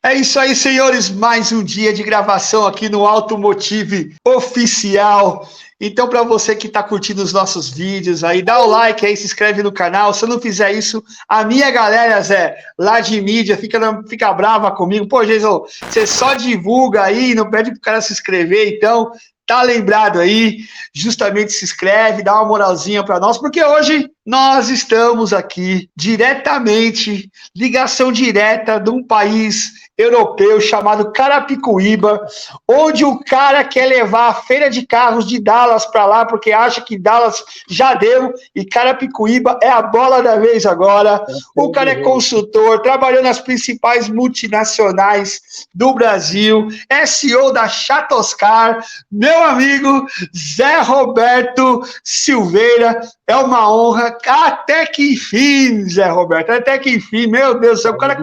É isso aí, senhores. Mais um dia de gravação aqui no Automotive Oficial. Então, para você que está curtindo os nossos vídeos aí, dá o like aí, se inscreve no canal. Se eu não fizer isso, a minha galera, Zé, lá de mídia, fica brava comigo. Pô, Jason, você só divulga aí, não pede pro cara se inscrever. Então, tá lembrado aí, justamente se inscreve, dá uma moralzinha para nós, porque hoje nós estamos aqui diretamente, ligação direta de um país europeu chamado Carapicuíba, onde o cara quer levar a feira de carros de Dallas para lá, porque acha que Dallas já deu e Carapicuíba é a bola da vez agora. O cara é consultor, trabalhou nas principais multinacionais do Brasil, é CEO da Chatoscar, meu amigo Zé Roberto Silveira. É uma honra, até que enfim, Zé Roberto, até que enfim, meu Deus do céu, o cara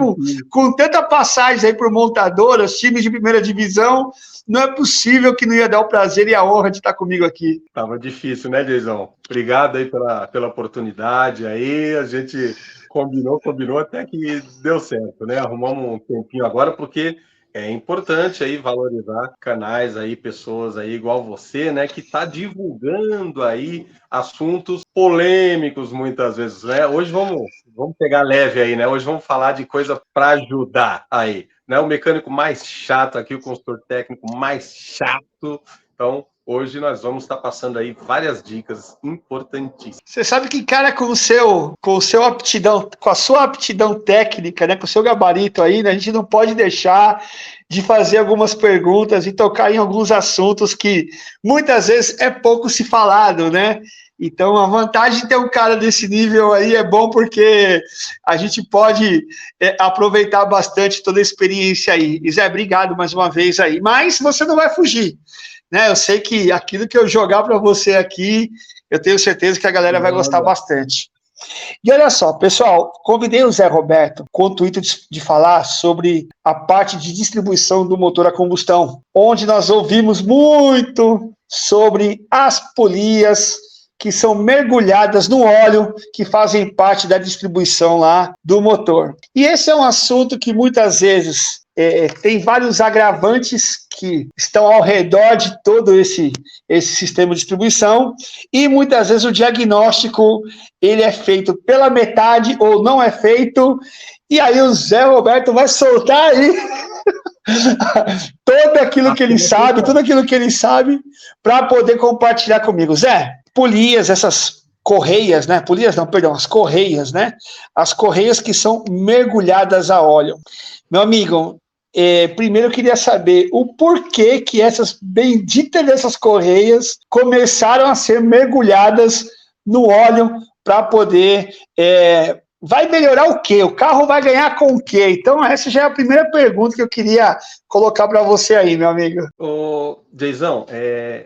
com tanta passagem aí por montadoras, times de primeira divisão, não é possível que não ia dar o prazer e a honra de estar comigo aqui. Tava difícil, né, Jason? Obrigado aí pela oportunidade aí, a gente combinou até que deu certo, né? Arrumamos um tempinho agora, porque é importante aí valorizar canais aí, pessoas aí igual você, né, que está divulgando aí assuntos polêmicos muitas vezes, né? Hoje vamos pegar leve aí, né? Hoje vamos falar de coisa para ajudar aí, né? O mecânico mais chato aqui, o consultor técnico mais chato. Então, hoje nós vamos estar passando aí várias dicas importantíssimas. Você sabe que, cara, com a sua aptidão técnica, né, com o seu gabarito aí, né, a gente não pode deixar de fazer algumas perguntas e tocar em alguns assuntos que muitas vezes é pouco se falado, né? Então, a vantagem de ter um cara desse nível aí é bom porque a gente pode aproveitar bastante toda a experiência aí. E Zé, obrigado mais uma vez aí. Mas você não vai fugir, né? Eu sei que aquilo que eu jogar para você aqui, eu tenho certeza que a galera vai gostar bastante. E olha só, pessoal, convidei o Zé Roberto com o intuito de falar sobre a parte de distribuição do motor a combustão, onde nós ouvimos muito sobre as polias que são mergulhadas no óleo, que fazem parte da distribuição lá do motor. E esse é um assunto que muitas vezes tem vários agravantes que estão ao redor de todo esse sistema de distribuição, e muitas vezes o diagnóstico ele é feito pela metade ou não é feito, e aí o Zé Roberto vai soltar aí tudo aquilo que ele sabe para poder compartilhar comigo. Zé, polias, essas correias, né? Polias não, perdão, as correias, né? As correias que são mergulhadas a óleo. Meu amigo, primeiro eu queria saber o porquê que essas benditas dessas correias começaram a ser mergulhadas no óleo para poder... vai melhorar o quê? O carro vai ganhar com o quê? Então, essa já é a primeira pergunta que eu queria colocar para você aí, meu amigo. Ô, Jason,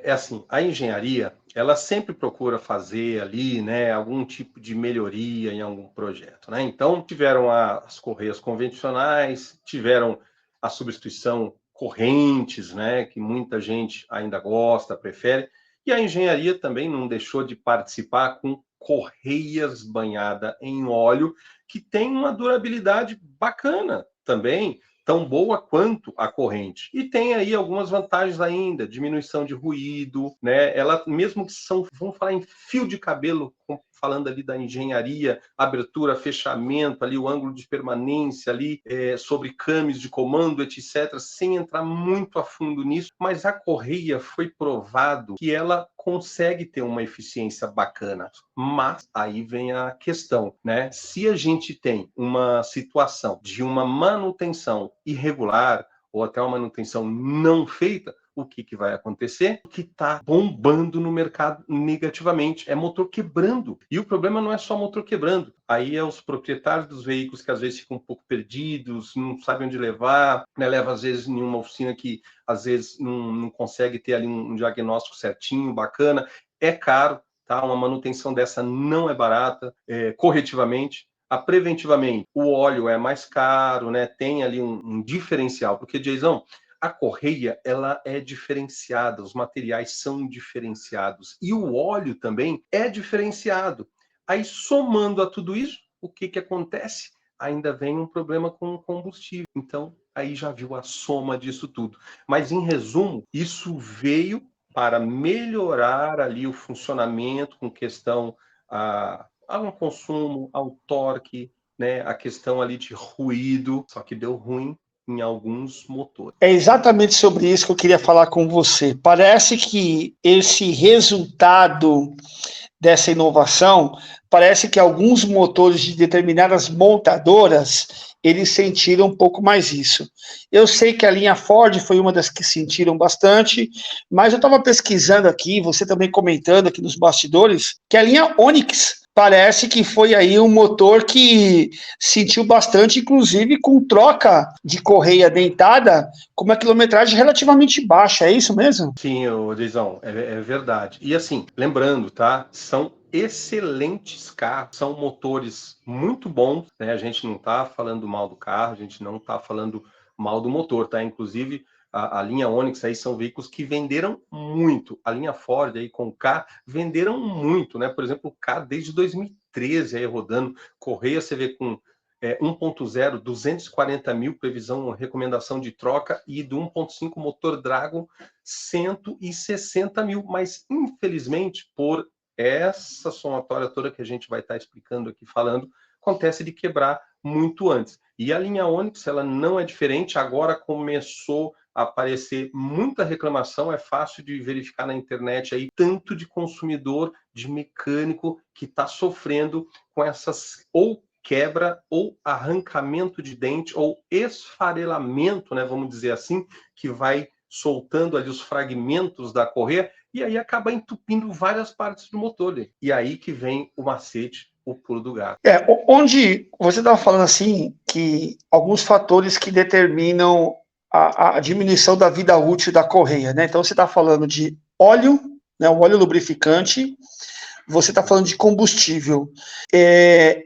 assim, a engenharia, ela sempre procura fazer ali, né, algum tipo de melhoria em algum projeto, né? Então, tiveram as correias convencionais, tiveram a substituição correntes, né, que muita gente ainda gosta, prefere, e a engenharia também não deixou de participar com correias banhadas em óleo, que tem uma durabilidade bacana também, tão boa quanto a corrente. E tem aí algumas vantagens ainda, diminuição de ruído, né? Ela, mesmo que vamos falar em fio de cabelo, falando ali da engenharia, abertura, fechamento, ali o ângulo de permanência ali, sobre cames de comando, etc., sem entrar muito a fundo nisso, mas a correia foi provado que ela consegue ter uma eficiência bacana, mas aí vem a questão, né? Se a gente tem uma situação de uma manutenção irregular ou até uma manutenção não feita, o que vai acontecer? O que está bombando no mercado negativamente é motor quebrando. E o problema não é só motor quebrando. Aí é os proprietários dos veículos que às vezes ficam um pouco perdidos, não sabem onde levar, né? Leva às vezes em uma oficina que às vezes não consegue ter ali um diagnóstico certinho, bacana. É caro, tá? Uma manutenção dessa não é barata, corretivamente. Preventivamente, o óleo é mais caro, né? Tem ali um diferencial, porque, Jason, a correia, ela é diferenciada, os materiais são diferenciados e o óleo também é diferenciado. Aí, somando a tudo isso, o que acontece? Ainda vem um problema com o combustível. Então, aí já viu a soma disso tudo. Mas, em resumo, isso veio para melhorar ali o funcionamento com questão ao consumo, ao torque, né, a questão ali de ruído, só que deu ruim em alguns motores. É exatamente sobre isso que eu queria falar com você. Parece que esse resultado dessa inovação, parece que alguns motores de determinadas montadoras, eles sentiram um pouco mais isso. Eu sei que a linha Ford foi uma das que sentiram bastante, mas eu estava pesquisando aqui, você também comentando aqui nos bastidores, que a linha Onix parece que foi aí um motor que sentiu bastante, inclusive com troca de correia dentada, com uma quilometragem relativamente baixa, é isso mesmo? Sim, Deizão, é verdade. E assim, lembrando, tá? São excelentes carros, são motores muito bons, né? A gente não está falando mal do carro, a gente não está falando mal do motor, tá? Inclusive, a linha Onix aí são veículos que venderam muito. A linha Ford aí com o K venderam muito, né? Por exemplo, o K desde 2013 aí rodando, correia você vê com 1.0, 240 mil, previsão, recomendação de troca, e do 1.5 motor Dragon, 160 mil. Mas, infelizmente, por essa somatória toda que a gente vai estar explicando aqui, falando, acontece de quebrar muito antes. E a linha Onix, ela não é diferente, agora começou a aparecer muita reclamação, é fácil de verificar na internet aí, tanto de consumidor, de mecânico, que está sofrendo com essas ou quebra ou arrancamento de dente ou esfarelamento, né, vamos dizer assim, que vai soltando ali os fragmentos da correia e aí acaba entupindo várias partes do motor. E aí que vem o macete, o pulo do gato. Onde você estava falando assim que alguns fatores que determinam a diminuição da vida útil da correia, né? Então você está falando de óleo, né, o óleo lubrificante, você está falando de combustível.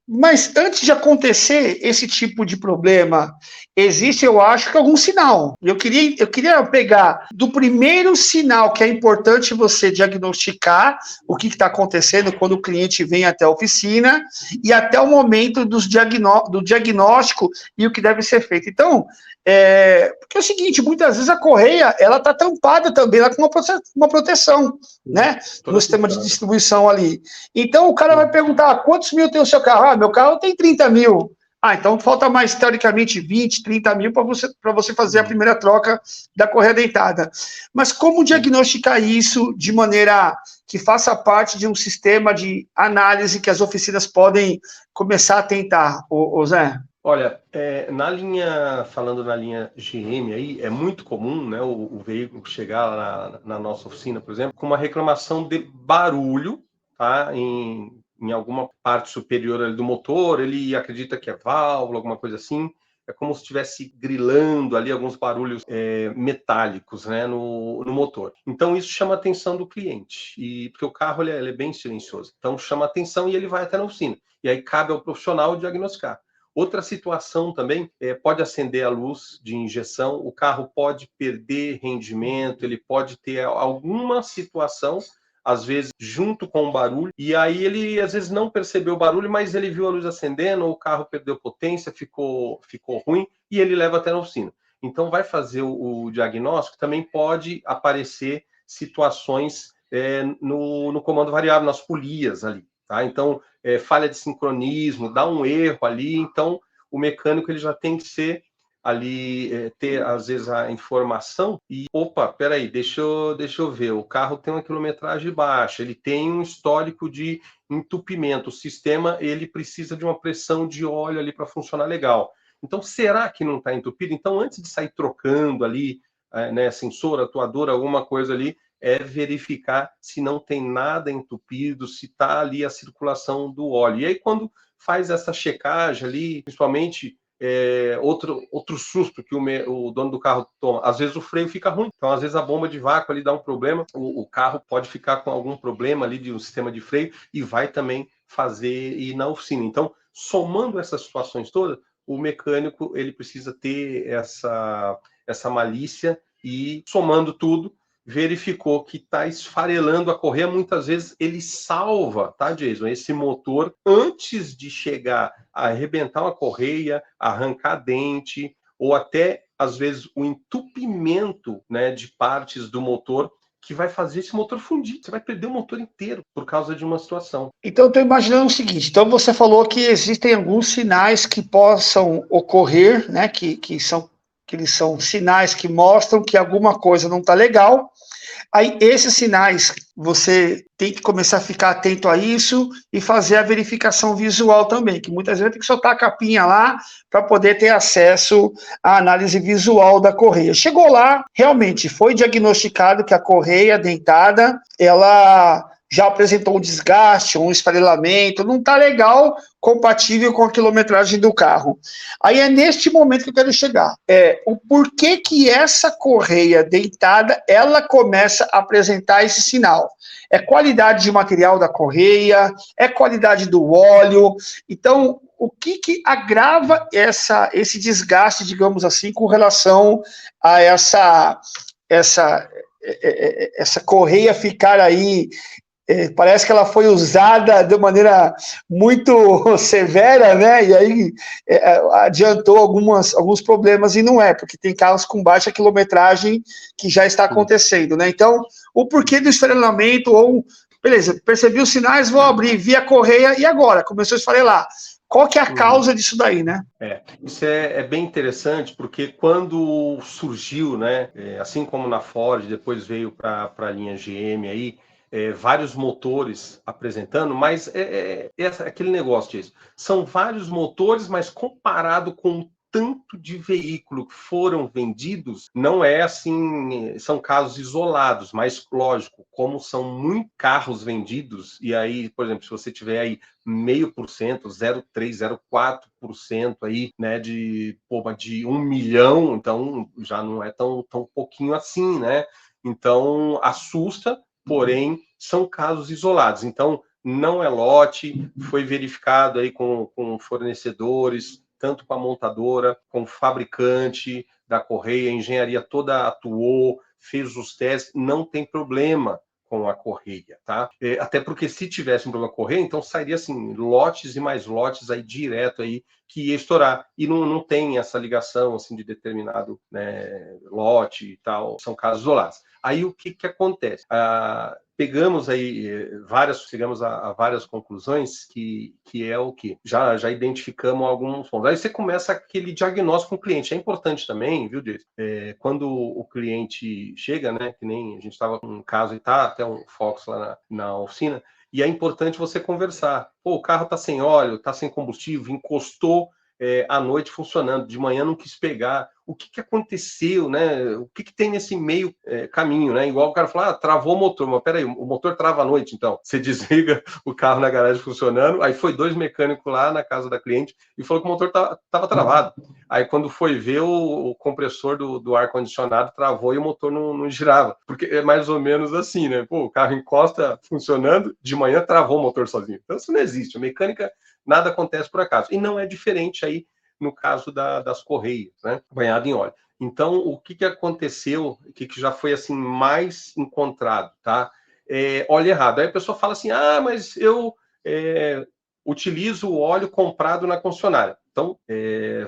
Mas antes de acontecer esse tipo de problema, existe, eu acho, que algum sinal. Eu queria pegar do primeiro sinal que é importante você diagnosticar o que está acontecendo quando o cliente vem até a oficina e até o momento do diagnóstico e o que deve ser feito. Então, porque é o seguinte, muitas vezes a correia ela está tampada também lá com uma proteção, né, no sistema de distribuição ali. Então o cara vai perguntar, quantos mil tem o seu carro? Meu carro tem 30 mil. Então falta mais, teoricamente, 20, 30 mil para você fazer a primeira troca da correia dentada. Mas como diagnosticar isso de maneira que faça parte de um sistema de análise que as oficinas podem começar a tentar, Zé? Olha, falando na linha GM aí, é muito comum, né, o veículo chegar lá na nossa oficina, por exemplo, com uma reclamação de barulho, tá, em alguma parte superior ali do motor, ele acredita que é válvula, alguma coisa assim, é como se estivesse grilando ali alguns barulhos metálicos, né, no motor. Então isso chama a atenção do cliente, porque o carro ele é bem silencioso, então chama a atenção e ele vai até na oficina. E aí cabe ao profissional diagnosticar. Outra situação também, pode acender a luz de injeção, o carro pode perder rendimento, ele pode ter alguma situação, às vezes junto com o barulho, e aí ele às vezes não percebeu o barulho, mas ele viu a luz acendendo, ou o carro perdeu potência, ficou ruim, e ele leva até na oficina. Então vai fazer o diagnóstico, também pode aparecer situações no comando variável, nas polias ali. Tá? Então, falha de sincronismo, dá um erro ali, então o mecânico ele já tem que ser ali, ter às vezes a informação e, opa, peraí, deixa eu ver, o carro tem uma quilometragem baixa, ele tem um histórico de entupimento, o sistema ele precisa de uma pressão de óleo ali para funcionar legal. Então, será que não está entupido? Então, antes de sair trocando ali, né, sensor, atuador, alguma coisa ali, verificar se não tem nada entupido, se está ali a circulação do óleo. E aí, quando faz essa checagem ali, principalmente outro susto que o dono do carro toma, às vezes o freio fica ruim, então às vezes a bomba de vácuo ali dá um problema, o carro pode ficar com algum problema ali de um sistema de freio e vai também fazer ir na oficina. Então, somando essas situações todas, o mecânico ele precisa ter essa malícia e, somando tudo, verificou que está esfarelando a correia, muitas vezes ele salva, tá, Jason, esse motor antes de chegar a arrebentar uma correia, arrancar dente, ou até às vezes, o entupimento, né, de partes do motor que vai fazer esse motor fundir. Você vai perder o motor inteiro por causa de uma situação. Então, estou imaginando o seguinte: então você falou que existem alguns sinais que possam ocorrer, né? Que eles são sinais que mostram que alguma coisa não está legal. Aí, esses sinais, você tem que começar a ficar atento a isso e fazer a verificação visual também, que muitas vezes tem que soltar a capinha lá para poder ter acesso à análise visual da correia. Chegou lá, realmente foi diagnosticado que a correia dentada, ela já apresentou um desgaste, um esfarelamento, não está legal, compatível com a quilometragem do carro. Aí é neste momento que eu quero chegar. O porquê que essa correia dentada, ela começa a apresentar esse sinal. É qualidade de material da correia, é qualidade do óleo. Então, o que agrava esse desgaste, digamos assim, com relação a essa correia ficar aí. Parece que ela foi usada de maneira muito severa, né? E aí adiantou alguns problemas, e não é, porque tem carros com baixa quilometragem que já está acontecendo, né? Então, o porquê do esfarelamento, ou, beleza, percebi os sinais, vou abrir, vi a correia, e agora? Começou a esfarelar. Qual que é a causa disso daí, né? Isso é bem interessante, porque quando surgiu, né, assim como na Ford, depois veio para a linha GM aí, vários motores apresentando, mas aquele negócio disso. São vários motores, mas comparado com o tanto de veículo que foram vendidos, não é assim, são casos isolados, mas lógico, como são muitos carros vendidos, e aí, por exemplo, se você tiver aí 0,5%, 0,3%, 0,4% aí, né, de 1 milhão, então já não é tão pouquinho assim, né? Então assusta, porém são casos isolados. Então não é lote, foi verificado aí com fornecedores, tanto com a montadora, com o fabricante da correia, a engenharia toda atuou, fez os testes, não tem problema com a correia, tá? Até porque se tivesse um problema com a correia, então sairia assim, lotes e mais lotes aí direto aí que ia estourar. E não tem essa ligação assim de determinado, né, lote e tal, são casos isolados. Aí o que acontece? Pegamos aí chegamos a várias conclusões que é o que já identificamos alguns pontos. Aí você começa aquele diagnóstico com o cliente. É importante também, viu, Jason? Quando o cliente chega, né, que nem a gente estava com um caso e tá até um Fox lá na oficina, e é importante você conversar. Pô, o carro tá sem óleo, tá sem combustível, encostou à noite funcionando, de manhã não quis pegar. O que aconteceu, né? O que tem nesse meio caminho, né? Igual o cara fala, travou o motor, mas peraí, o motor trava à noite, então. Você desliga o carro na garagem funcionando, aí foi 2 mecânicos lá na casa da cliente e falou que o motor estava travado. Aí quando foi ver, o compressor do ar-condicionado travou e o motor não girava. Porque é mais ou menos assim, né? Pô, o carro encosta funcionando, de manhã travou o motor sozinho. Então isso não existe. A mecânica, nada acontece por acaso. E não é diferente aí no caso das correias, né? Banhado em óleo. Então, o que aconteceu, o que já foi assim mais encontrado, tá? Óleo errado. Aí a pessoa fala assim, mas eu utilizo o óleo comprado na concessionária. Então,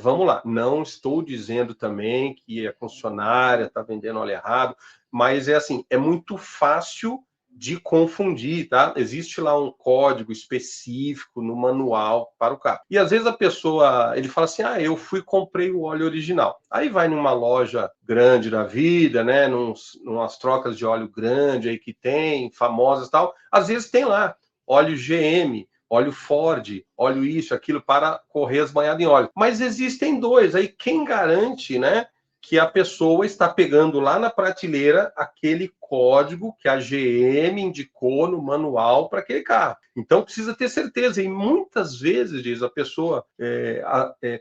vamos lá. Não estou dizendo também que a concessionária está vendendo óleo errado, mas é assim, é muito fácil de confundir, tá? Existe lá um código específico no manual para o carro. E às vezes a pessoa, ele fala assim, eu fui e comprei o óleo original. Aí vai numa loja grande da vida, né? Numas trocas de óleo grande aí que tem, famosas e tal. Às vezes tem lá óleo GM, óleo Ford, óleo isso, aquilo, para correias banhadas em óleo. Mas existem dois. Aí quem garante, né, que a pessoa está pegando lá na prateleira aquele código que a GM indicou no manual para aquele carro. Então precisa ter certeza. E muitas vezes, diz a pessoa,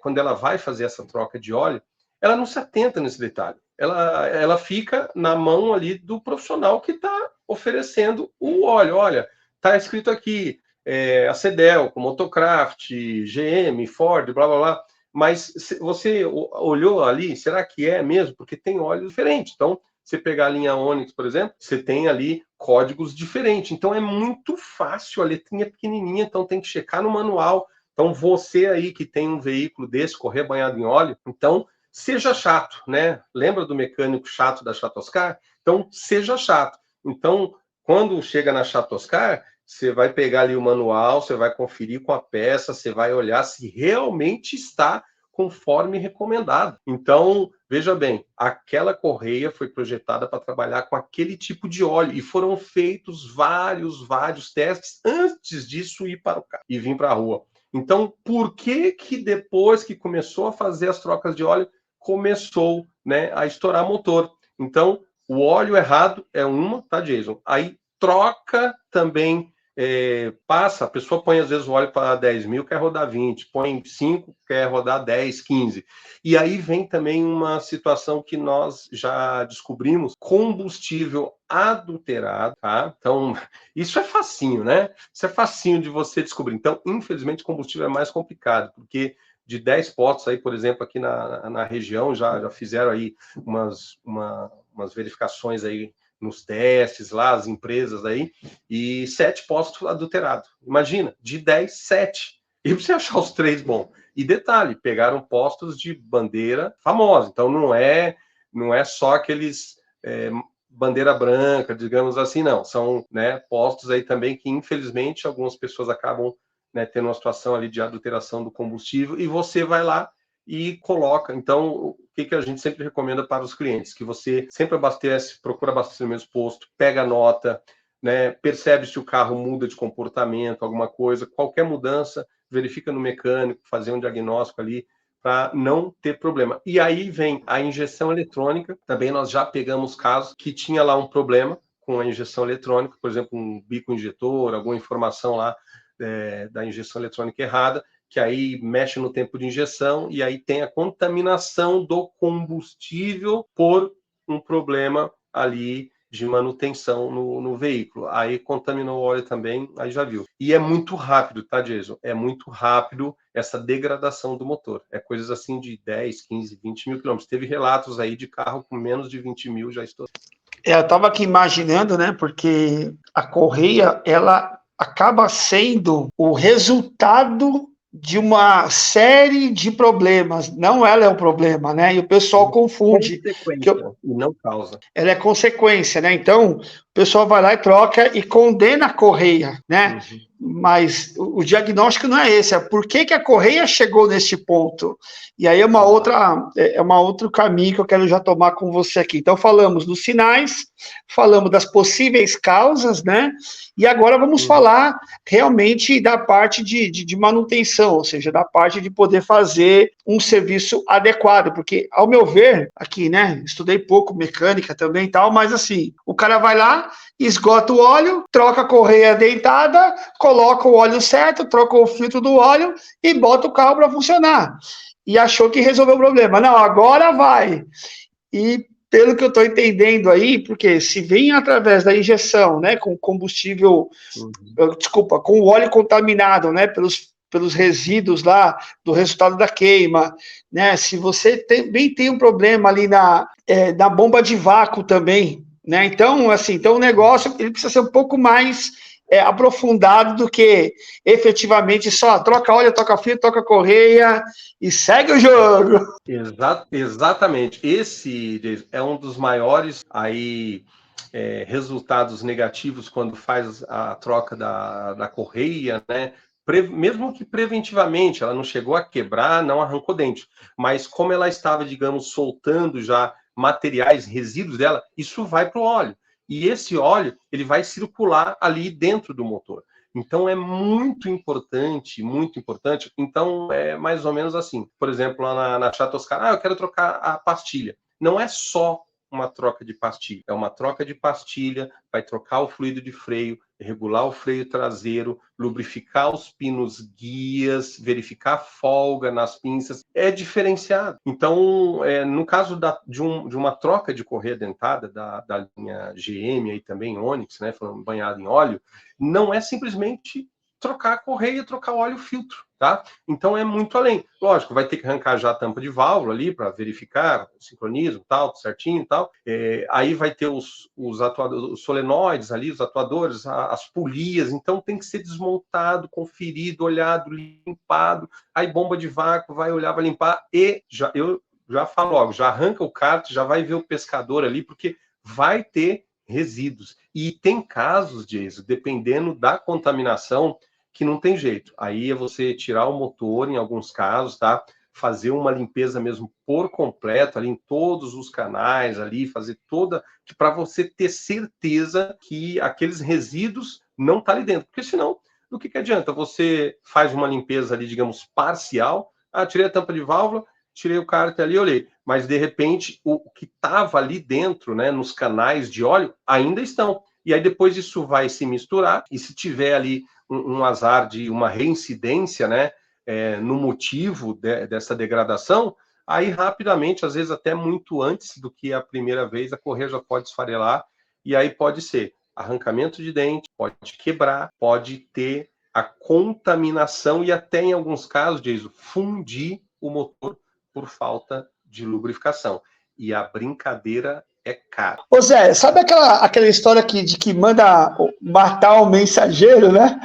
quando ela vai fazer essa troca de óleo, ela não se atenta nesse detalhe. Ela fica na mão ali do profissional que está oferecendo o óleo. Olha, está escrito aqui a Cedelco, Motocraft, GM, Ford, blá blá blá. Mas você olhou ali, será que é mesmo? Porque tem óleos diferentes. Então, você pegar a linha Onix, por exemplo, você tem ali códigos diferentes. Então, é muito fácil, a letrinha pequenininha, então tem que checar no manual. Então, você aí que tem um veículo desse, correr banhado em óleo, então seja chato, né? Lembra do mecânico chato da Chatoscar? Então, seja chato. Então, quando chega na Chatoscar, você vai pegar ali o manual, você vai conferir com a peça, você vai olhar se realmente está conforme recomendado. Então, veja bem, aquela correia foi projetada para trabalhar com aquele tipo de óleo e foram feitos vários testes antes disso ir para o carro e vir para a rua. Então, por que que depois que começou a fazer as trocas de óleo, começou, né, a estourar motor? Então, o óleo errado é uma, tá, Jason? Aí troca também, passa, a pessoa põe às vezes o óleo para 10 mil, quer rodar 20, põe 5, quer rodar 10, 15. E aí vem também uma situação que nós já descobrimos, combustível adulterado, tá? Então, isso é facinho, né? Isso é facinho de você descobrir. Então, infelizmente, combustível é mais complicado, porque de 10 postos aí, por exemplo, aqui na região, já fizeram aí umas verificações aí nos testes lá, as empresas aí, e 7 postos adulterados. Imagina, de 10, 7. E você achar os 3 bons. E detalhe, pegaram postos de bandeira famosa. Então não é só aqueles bandeira branca, digamos assim, não. São, né, postos aí também que, infelizmente, algumas pessoas acabam, né, tendo uma situação ali de adulteração do combustível, e você vai lá e coloca. Então, o que a gente sempre recomenda para os clientes? Que você sempre procura abastecer no mesmo posto, pega a nota, né, percebe se o carro muda de comportamento, alguma coisa, qualquer mudança, verifica no mecânico, fazer um diagnóstico ali, para não ter problema. E aí vem a injeção eletrônica, também nós já pegamos casos que tinha lá um problema com a injeção eletrônica, por exemplo, um bico injetor, alguma informação lá da injeção eletrônica errada, que aí mexe no tempo de injeção e aí tem a contaminação do combustível por um problema ali de manutenção no veículo. Aí contaminou o óleo também, aí já viu. E é muito rápido, tá, Jason? É muito rápido essa degradação do motor. É coisas assim de 10, 15, 20 mil quilômetros. Teve relatos aí de carro com menos de 20 mil já estourou. Eu estava aqui imaginando, né, porque a correia, ela acaba sendo o resultado de uma série de problemas, não ela é o problema, né? E o pessoal confunde. Consequência, e não causa. Ela é consequência, né? Então, o pessoal vai lá e troca e condena a correia, né? Mas o diagnóstico não é esse, é por que a correia chegou nesse ponto. E aí é um outro caminho que eu quero já tomar com você aqui. Então, falamos dos sinais, falamos das possíveis causas, né? E agora vamos falar realmente da parte de manutenção, ou seja, da parte de poder fazer um serviço adequado, porque, ao meu ver, aqui, né, estudei pouco mecânica também e tal, mas assim, o cara vai lá, esgota o óleo, troca a correia dentada, coloca o óleo certo, troca o filtro do óleo e bota o carro para funcionar. E achou que resolveu o problema. Não, agora vai. E pelo que eu estou entendendo aí, porque se vem através da injeção, né, com combustível, desculpa, com o óleo contaminado, né, pelos resíduos lá do resultado da queima, né, se você também tem um problema ali na bomba de vácuo também, né, então, assim, então o negócio ele precisa ser um pouco mais aprofundado do que efetivamente só troca óleo, troca fio, troca correia e segue o jogo. Exatamente. Esse é um dos maiores aí resultados negativos quando faz a troca da correia, né? Mesmo que preventivamente, ela não chegou a quebrar, não arrancou dente, mas como ela estava, digamos, soltando já materiais, resíduos dela, isso vai para o óleo. E esse óleo, ele vai circular ali dentro do motor. Então, é muito importante, muito importante. Então, é mais ou menos assim. Por exemplo, lá na Chatoscar, eu quero trocar a pastilha. Não é só uma troca de pastilha, é uma troca de pastilha, vai trocar o fluido de freio, regular o freio traseiro, lubrificar os pinos guias, verificar folga nas pinças, é diferenciado. Então, no caso de uma troca de correia dentada da linha GM, aí também Onix, né, falando banhado em óleo, não é simplesmente trocar a correia, trocar o óleo filtro, tá? Então é muito além. Lógico, vai ter que arrancar já a tampa de válvula ali para verificar o sincronismo, tal, certinho, tal. Aí vai ter os atuadores, os solenoides ali, os atuadores, as polias. Então tem que ser desmontado, conferido, olhado, limpado. Aí bomba de vácuo vai olhar, vai limpar. E eu já falo logo, já arranca o kart, já vai ver o pescador ali, porque vai ter resíduos. E tem casos, Jason, dependendo da contaminação, que não tem jeito. Aí é você tirar o motor, em alguns casos, tá? Fazer uma limpeza mesmo por completo, ali em todos os canais, ali, fazer toda, para você ter certeza que aqueles resíduos não estão ali dentro. Porque senão, do que adianta? Você faz uma limpeza ali, digamos, parcial, tirei a tampa de válvula, tirei o kart ali, olhei. Mas, de repente, o que estava ali dentro, né, nos canais de óleo, ainda estão. E aí, depois, isso vai se misturar, e se tiver ali um azar de uma reincidência, né, no motivo dessa degradação, aí, rapidamente, às vezes até muito antes do que a primeira vez, a correia já pode esfarelar, e aí pode ser arrancamento de dente, pode quebrar, pode ter a contaminação e até, em alguns casos, Jason, fundir o motor por falta de lubrificação. E a brincadeira é cara. Ô Zé, sabe aquela história de que manda matar o mensageiro, né?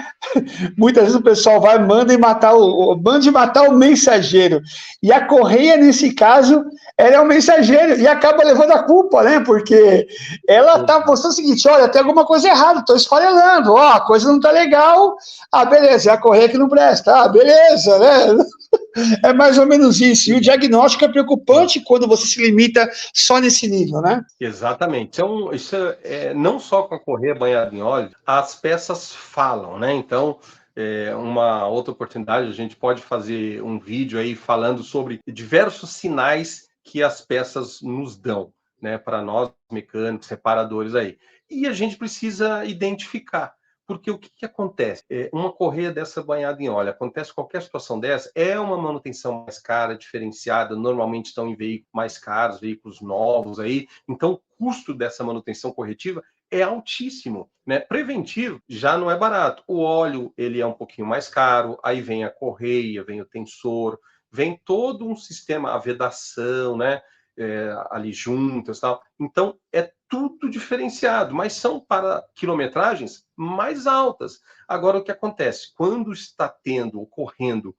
Muitas vezes o pessoal manda matar o mensageiro. E a correia, nesse caso, ela é o mensageiro e acaba levando a culpa, né? Porque ela tá mostrando o seguinte: olha, tem alguma coisa errada, tô esfarelando, ó, a coisa não tá legal. Ah, beleza, é a correia que não presta. Ah, beleza, né? É mais ou menos isso. E o diagnóstico é preocupante quando você se limita só nesse nível, né? Exatamente. Então, isso não só com a correia banhada em óleo, as peças falam, né? Então, uma outra oportunidade, a gente pode fazer um vídeo aí falando sobre diversos sinais que as peças nos dão, né? Para nós, mecânicos, reparadores aí. E a gente precisa identificar. Porque o que acontece? Uma correia dessa banhada em óleo, acontece qualquer situação dessa, é uma manutenção mais cara, diferenciada, normalmente estão em veículos mais caros, veículos novos aí, então o custo dessa manutenção corretiva é altíssimo, né? Preventivo já não é barato. O óleo, ele é um pouquinho mais caro, aí vem a correia, vem o tensor, vem todo um sistema, a vedação, né? Ali juntas e tal. Então, é tudo diferenciado, mas são para quilometragens mais altas. Agora, o que acontece? Quando está ocorrendo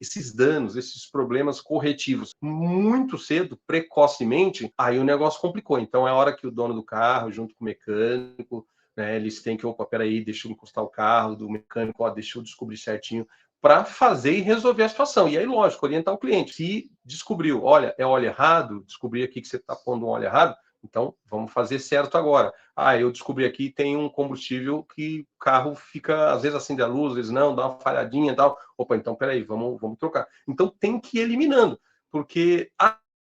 esses danos, esses problemas corretivos muito cedo, precocemente, aí o negócio complicou. Então, é a hora que o dono do carro, junto com o mecânico, né, eles têm que, opa, peraí, deixa eu encostar o carro do mecânico, ó, deixa eu descobrir certinho, para fazer e resolver a situação. E aí, lógico, orientar o cliente. Se descobriu, olha, é óleo errado, descobri aqui que você está pondo um óleo errado, então vamos fazer certo agora. Eu descobri aqui tem um combustível que o carro fica, às vezes acende a luz, às vezes não, dá uma falhadinha e tal. Opa, então peraí, vamos trocar. Então tem que ir eliminando, porque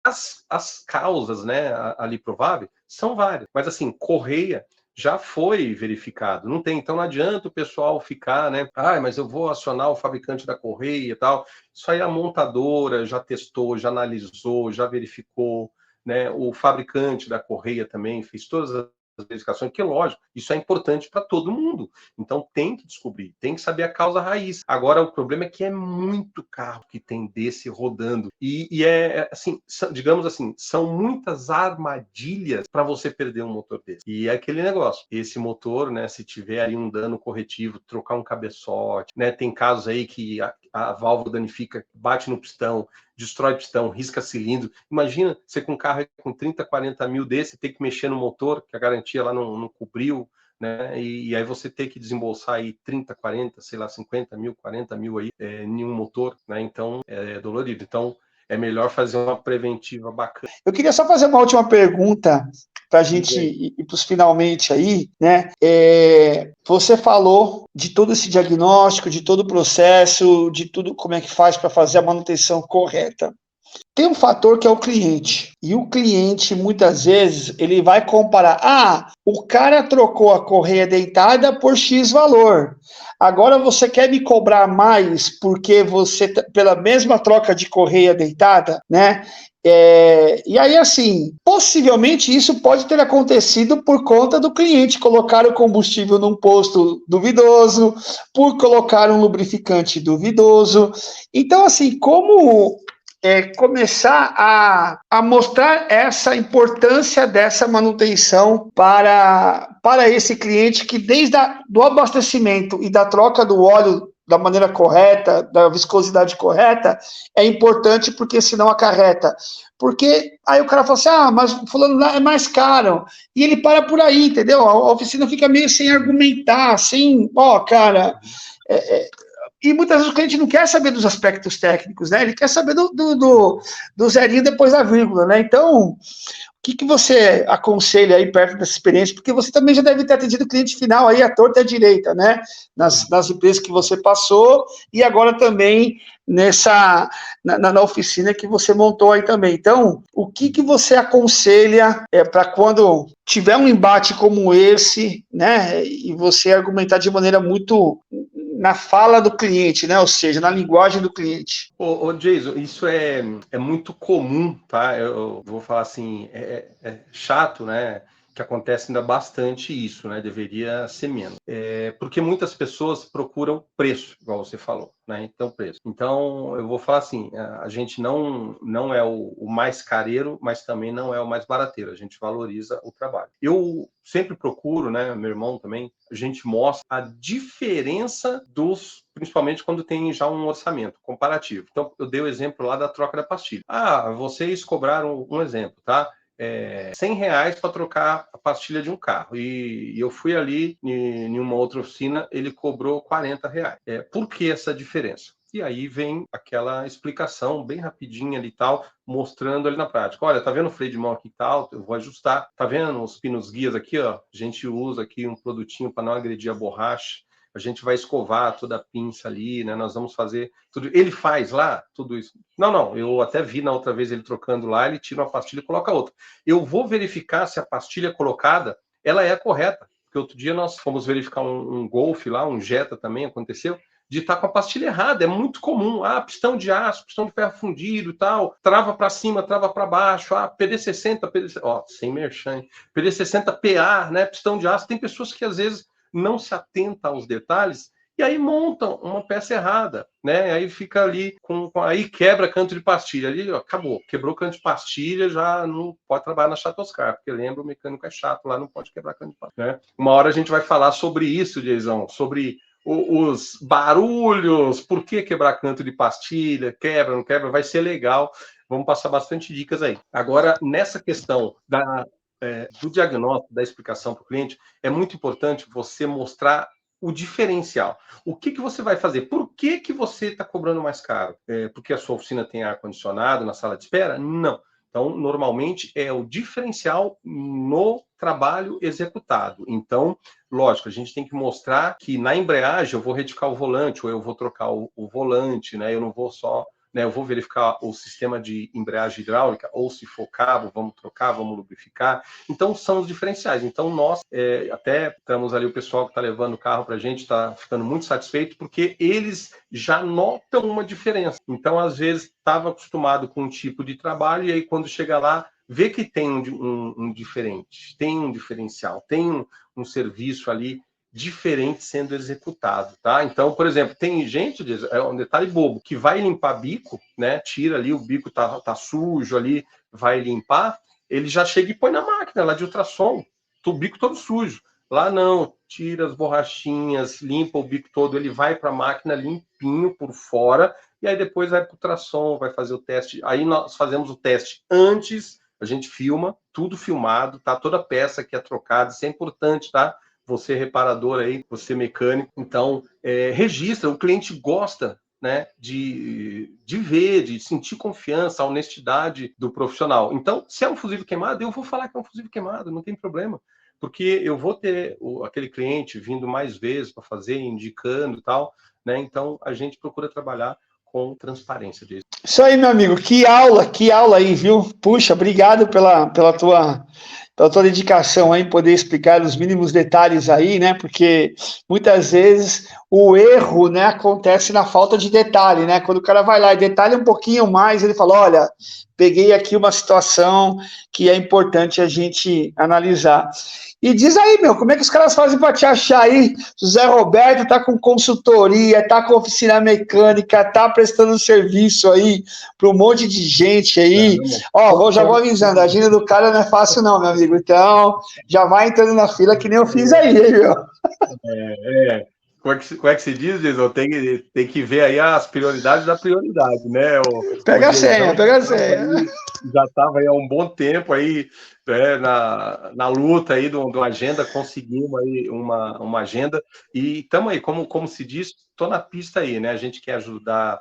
as causas, né, ali prováveis são várias. Mas assim, correia já foi verificado, não tem, então não adianta o pessoal ficar, né? Mas eu vou acionar o fabricante da correia e tal. Isso aí a montadora já testou, já analisou, já verificou, né? O fabricante da correia também fez todas as verificações, que lógico, isso é importante para todo mundo. Então tem que descobrir, tem que saber a causa raiz. Agora o problema é que é muito carro que tem desse rodando e assim, digamos assim, são muitas armadilhas para você perder um motor desse. E é aquele negócio, esse motor, né, se tiver aí um dano corretivo, trocar um cabeçote, né, tem casos aí que a válvula danifica, bate no pistão, destrói pistão, risca cilindro. Imagina você com um carro com 30, 40 mil desse, ter que mexer no motor, que a garantia lá não cobriu, né? E aí você ter que desembolsar aí 30, 40, sei lá, 50 mil, 40 mil aí em um motor, né? Então é dolorido. Então é melhor fazer uma preventiva bacana. Eu queria só fazer uma última pergunta para a gente ir para os finalmente aí, né? Você falou de todo esse diagnóstico, de todo o processo, de tudo como é que faz para fazer a manutenção correta. Tem um fator que é o cliente. E o cliente, muitas vezes, ele vai comparar. O cara trocou a correia dentada por X valor. Agora você quer me cobrar mais porque pela mesma troca de correia dentada, né? E aí, assim, possivelmente isso pode ter acontecido por conta do cliente colocar o combustível num posto duvidoso, por colocar um lubrificante duvidoso. Então, assim, como começar a mostrar essa importância dessa manutenção para esse cliente que desde do abastecimento e da troca do óleo da maneira correta, da viscosidade correta, é importante porque senão acarreta. Porque aí o cara fala assim, mas fulano lá é mais caro. E ele para por aí, entendeu? A oficina fica meio sem argumentar, cara... E muitas vezes o cliente não quer saber dos aspectos técnicos, né? Ele quer saber do zerinho depois da vírgula, né? Então, o que você aconselha aí perto dessa experiência? Porque você também já deve ter atendido o cliente final aí à torta e à direita, né? Nas empresas que você passou e agora também na oficina que você montou aí também. Então, o que você aconselha para quando tiver um embate como esse, né? E você argumentar de maneira muito na fala do cliente, né? Ou seja, na linguagem do cliente. Ô Jason, isso é muito comum, tá? Eu vou falar assim, é chato, né? Que acontece ainda bastante isso, né? Deveria ser menos. Porque muitas pessoas procuram preço, igual você falou, né? Então, preço. Então, eu vou falar assim, a gente não é o mais careiro, mas também não é o mais barateiro. A gente valoriza o trabalho. Eu sempre procuro, né? Meu irmão também, a gente mostra a diferença principalmente quando tem já um orçamento comparativo. Então, eu dei o exemplo lá da troca da pastilha. Vocês cobraram um exemplo, tá? R$100 para trocar a pastilha de um carro. E eu fui ali em uma outra oficina, ele cobrou R$40. Por que essa diferença? E aí vem aquela explicação bem rapidinha ali e tal, mostrando ali na prática. Olha, tá vendo o freio de mão aqui e tal? Eu vou ajustar. Tá vendo os pinos guias aqui, ó? A gente usa aqui um produtinho para não agredir a borracha. A gente vai escovar toda a pinça ali, né? Nós vamos fazer tudo. Ele faz lá tudo isso. Não, eu até vi na outra vez ele trocando lá, ele tira uma pastilha e coloca outra. Eu vou verificar se a pastilha colocada, ela é correta. Porque outro dia nós fomos verificar um Golf lá, um Jetta também aconteceu, de estar com a pastilha errada. É muito comum. Pistão de aço, pistão de ferro fundido e tal, trava para cima, trava para baixo, PD60, sem merchan, PD60 PA, né? Pistão de aço. Tem pessoas que às vezes não se atenta aos detalhes e aí montam uma peça errada, né? Aí fica ali aí quebra canto de pastilha ali, acabou, quebrou canto de pastilha, já não pode trabalhar na Chatoscar, porque lembra, o mecânico é chato lá, não pode quebrar canto de pastilha, né? Uma hora a gente vai falar sobre isso, Jason, sobre os barulhos, por que quebrar canto de pastilha, quebra, não quebra, vai ser legal, vamos passar bastante dicas aí. Agora, nessa questão do diagnóstico, da explicação para o cliente, é muito importante você mostrar o diferencial. O que você vai fazer? Por que você está cobrando mais caro? Porque a sua oficina tem ar-condicionado na sala de espera? Não. Então, normalmente, é o diferencial no trabalho executado. Então, lógico, a gente tem que mostrar que na embreagem eu vou retificar o volante, ou eu vou trocar o volante, né? Eu não vou só... eu vou verificar o sistema de embreagem hidráulica, ou se for cabo, vamos trocar, vamos lubrificar. Então, são os diferenciais. Então, nós até estamos ali, o pessoal que está levando o carro para a gente está ficando muito satisfeito, porque eles já notam uma diferença. Então, às vezes, estava acostumado com um tipo de trabalho, e aí, quando chega lá, vê que tem um diferente, tem um diferencial, tem um serviço ali diferente sendo executado, tá? Então, por exemplo, tem gente, é um detalhe bobo, que vai limpar bico, né? Tira ali, o bico tá sujo ali, vai limpar, ele já chega e põe na máquina lá de ultrassom, o bico todo sujo. Lá não, tira as borrachinhas, limpa o bico todo, ele vai para a máquina limpinho por fora, e aí depois vai para o ultrassom, vai fazer o teste. Aí nós fazemos o teste antes, a gente filma, tudo filmado, tá? Toda peça que é trocada, isso é importante, tá? Você reparador aí, você mecânico, então registra, o cliente gosta, né, de ver, de sentir confiança, a honestidade do profissional. Então, se é um fusível queimado, eu vou falar que é um fusível queimado, não tem problema, porque eu vou ter aquele cliente vindo mais vezes para fazer, indicando e tal, né, então a gente procura trabalhar com transparência disso. Isso aí, meu amigo, que aula aí, viu? Puxa, obrigado pela tua dedicação aí, poder explicar os mínimos detalhes aí, né? Porque muitas vezes o erro, né, acontece na falta de detalhe, né? Quando o cara vai lá e detalha um pouquinho mais, ele fala, olha, peguei aqui uma situação que é importante a gente analisar. E diz aí, meu, como é que os caras fazem para te achar aí? José Roberto tá com consultoria, tá com oficina mecânica, tá prestando serviço aí para um monte de gente aí. Já vou avisando, a agenda do cara não é fácil não, meu amigo. Então, já vai entrando na fila que nem eu fiz aí, hein, meu? como é que se diz, Jason? Tem que ver aí as prioridades da prioridade, né? Pega a senha, pega a senha. Já estava aí há um bom tempo aí, né, na luta aí de uma agenda, conseguimos aí uma agenda e estamos aí, como se diz, estou na pista aí, né? A gente quer ajudar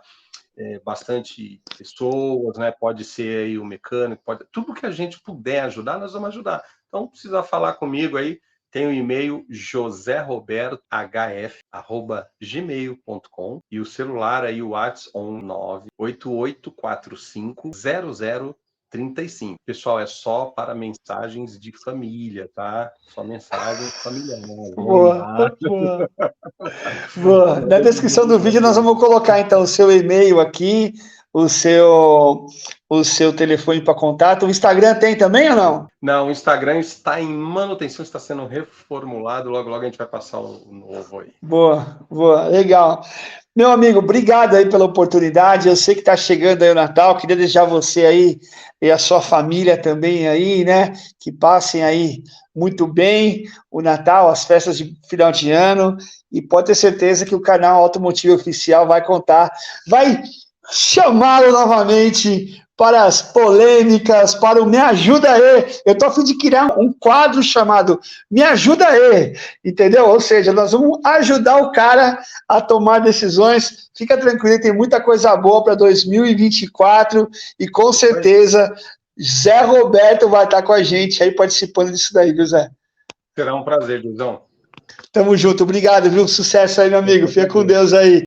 bastante pessoas, né? Pode ser aí o mecânico, tudo que a gente puder ajudar, nós vamos ajudar. Então, precisa falar comigo aí. Tem o e-mail joserobertohf@gmail.com e o celular aí, o WhatsApp 988450035. Pessoal, é só para mensagens de família, tá? Só mensagem familiar. Boa, boa. Boa. Na descrição do vídeo nós vamos colocar então o seu e-mail aqui, o seu telefone para contato. O Instagram tem também ou não? Não, o Instagram está em manutenção, está sendo reformulado. Logo, logo a gente vai passar o novo aí. Boa, boa, legal. Meu amigo, obrigado aí pela oportunidade. Eu sei que está chegando aí o Natal. Queria desejar você aí e a sua família também aí, né? Que passem aí muito bem o Natal, as festas de final de ano. E pode ter certeza que o canal Automotivo Oficial vai contar, vai chamá-lo novamente para as polêmicas, para o Me Ajuda Aí. Eu estou a fim de criar um quadro chamado Me Ajuda Aí, entendeu? Ou seja, nós vamos ajudar o cara a tomar decisões. Fica tranquilo, tem muita coisa boa para 2024 e com certeza Zé Roberto vai estar com a gente aí participando disso daí, viu, Zé? Será um prazer, Guzão. Tamo junto, obrigado, viu? Sucesso aí, meu amigo. Fica com Deus aí.